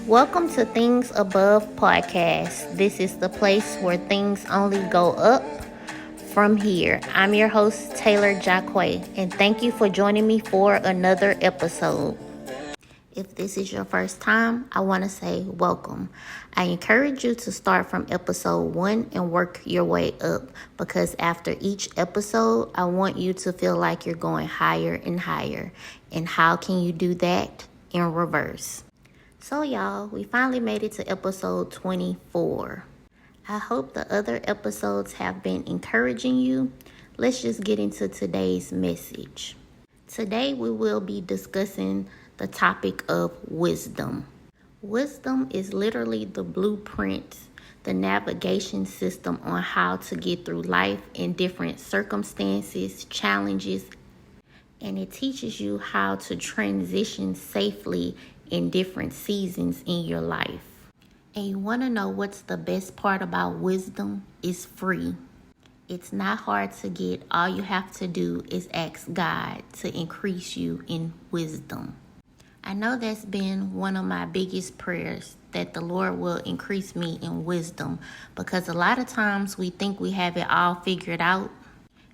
Welcome to Things Above Podcast. This is the place where things only go up from here. I'm your host, Taylar, and thank you for joining me for another episode. If this is your first time, I want to say welcome. I encourage you to start from episode 1 and work your way up, because after each episode, I want you to feel like you're going higher and higher. And how can you do that? In reverse. So y'all, we finally made it to episode 24. I hope the other episodes have been encouraging you. Let's just get into today's message. Today we will be discussing the topic of wisdom. Wisdom is literally the blueprint, the navigation system on how to get through life in different circumstances, challenges, and it teaches you how to transition safely in different seasons in your life. And you want to know what's the best part about wisdom? It's free. It's not hard to get. All you have to do is ask God to increase you in wisdom. I know that's been one of my biggest prayers, that the Lord will increase me in wisdom, because a lot of times we think we have it all figured out.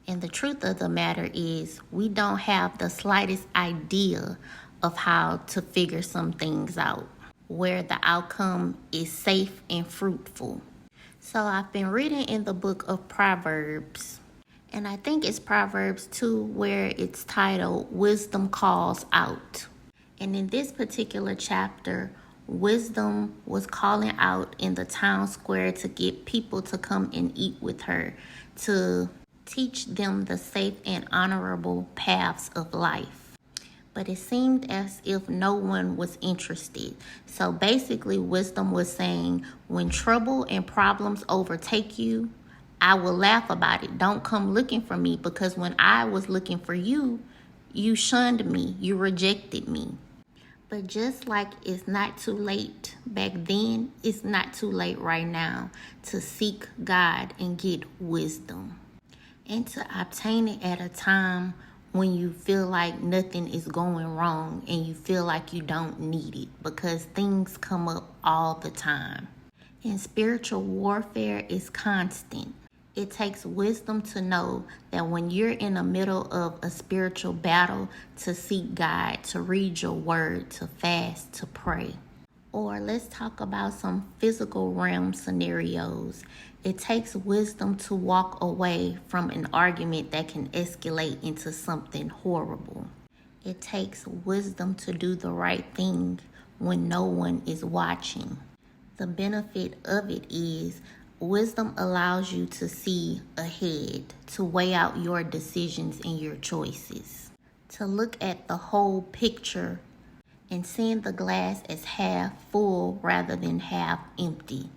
And the truth of the matter is, we don't have the slightest idea of how to figure some things out, where the outcome is safe and fruitful. So I've been reading in the book of Proverbs, and I think it's Proverbs 2, where it's titled, Wisdom Calls Out. And in this particular chapter, wisdom was calling out in the town square to get people to come and eat with her, to teach them the safe and honorable paths of life. But it seemed as if no one was interested. So basically, wisdom was saying, when trouble and problems overtake you, I will laugh about it. Don't come looking for me, because when I was looking for you, you shunned me, you rejected me. But just like it's not too late back then, it's not too late right now to seek God and get wisdom, and to obtain it at a time when you feel like nothing is going wrong and you feel like you don't need it, because things come up all the time. And spiritual warfare is constant. It takes wisdom to know that when you're in the middle of a spiritual battle, to seek God, to read your word, to fast, to pray. Or let's talk about some physical realm scenarios. It takes wisdom to walk away from an argument that can escalate into something horrible. It takes wisdom to do the right thing when no one is watching. The benefit of it is wisdom allows you to see ahead, to weigh out your decisions and your choices, to look at the whole picture and seeing the glass as half full rather than half empty.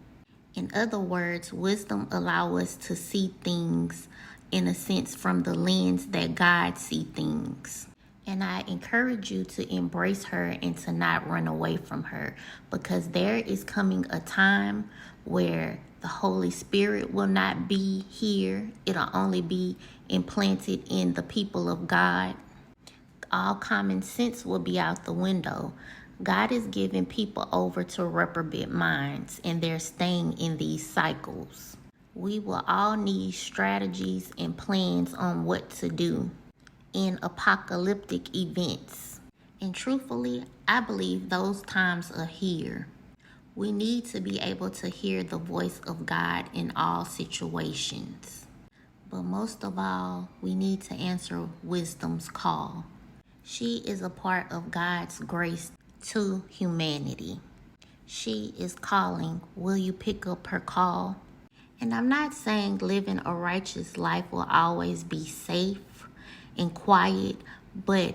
In other words, wisdom allows us to see things in a sense from the lens that God sees things. And I encourage you to embrace her and to not run away from her, because there is coming a time where the Holy Spirit will not be here. It'll only be implanted in the people of God. All common sense will be out the window. God is giving people over to reprobate minds, and they're staying in these cycles. We will all need strategies and plans on what to do in apocalyptic events. And truthfully, I believe those times are here. We need to be able to hear the voice of God in all situations. But most of all, we need to answer wisdom's call. She is a part of God's grace to humanity. She is calling. Will you pick up her call? And I'm not saying living a righteous life will always be safe and quiet, but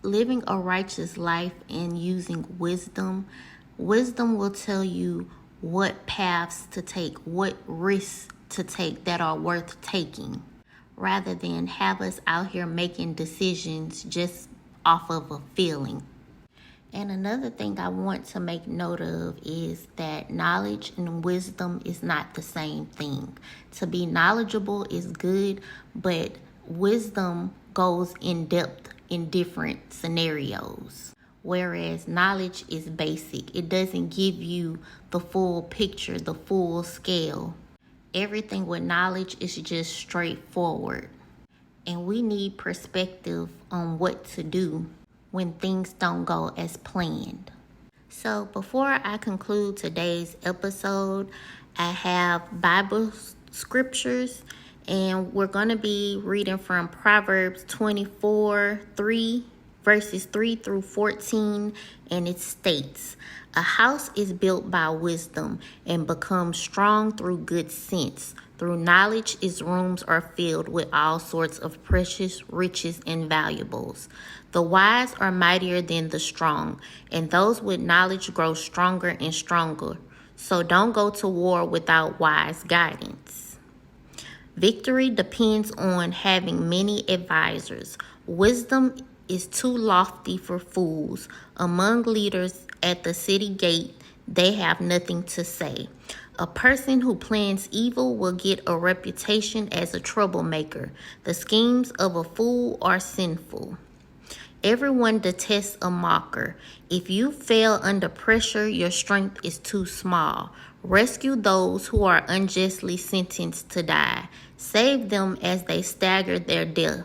living a righteous life and using wisdom will tell you what paths to take, what risks to take that are worth taking, rather than have us out here making decisions just off of a feeling. And another thing I want to make note of is that knowledge and wisdom is not the same thing. To be knowledgeable is good, but wisdom goes in depth in different scenarios. whereas knowledge is basic. It doesn't give you the full picture, the full scale. Everything with knowledge is just straightforward. And we need perspective on what to do when things don't go as planned. So before I conclude today's episode, I have Bible scriptures, and we're going to be reading from Proverbs 24:3, verses 3 through 14, and it states, "A house is built by wisdom and becomes strong through good sense. Through knowledge, its rooms are filled with all sorts of precious riches and valuables. The wise are mightier than the strong, and those with knowledge grow stronger and stronger. So don't go to war without wise guidance." Victory depends on having many advisors. Wisdom is too lofty for fools. Among leaders at the city gate, they have nothing to say. A person who plans evil will get a reputation as a troublemaker. The schemes of a fool are sinful. Everyone detests a mocker. If you fail under pressure, your strength is too small. Rescue those who are unjustly sentenced to die. Save them as they stagger their death.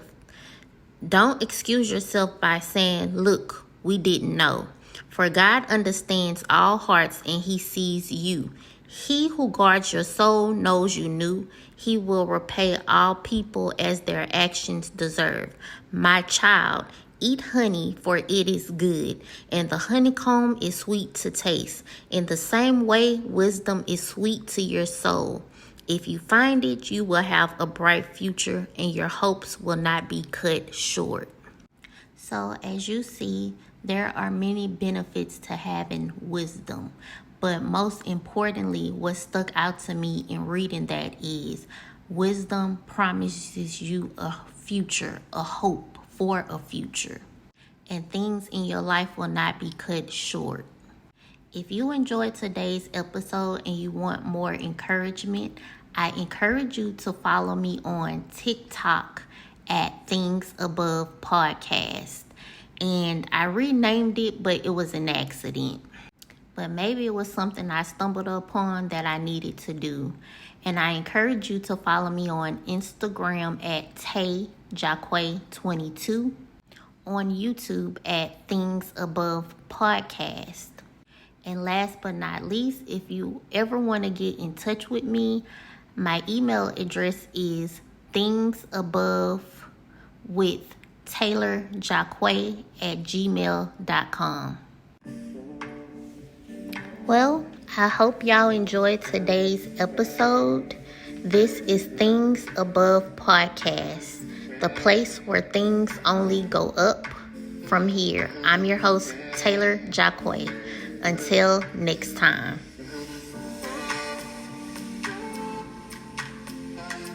Don't excuse yourself by saying, "Look, we didn't know." For God understands all hearts and He sees you. He who guards your soul knows you knew. He will repay all people as their actions deserve. My child, eat honey, for it is good, and the honeycomb is sweet to taste. In the same way, wisdom is sweet to your soul. If you find it, you will have a bright future, and your hopes will not be cut short. So, as you see, there are many benefits to having wisdom. But most importantly, what stuck out to me in reading that is wisdom promises you a future, a hope for a future. And things in your life will not be cut short. If you enjoyed today's episode and you want more encouragement, I encourage you to follow me on TikTok at Things Above Podcast. And I renamed it, but it was an accident. But maybe it was something I stumbled upon that I needed to do. And I encourage you to follow me on Instagram at TayJacque22, on YouTube at Things Above Podcast. And last but not least, if you ever want to get in touch with me, my email address is thingsabovewithtaylarjacque@gmail.com. Well, I hope y'all enjoyed today's episode. This is Things Above Podcast, the place where things only go up from here. I'm your host, Taylar Jacque. Until next time.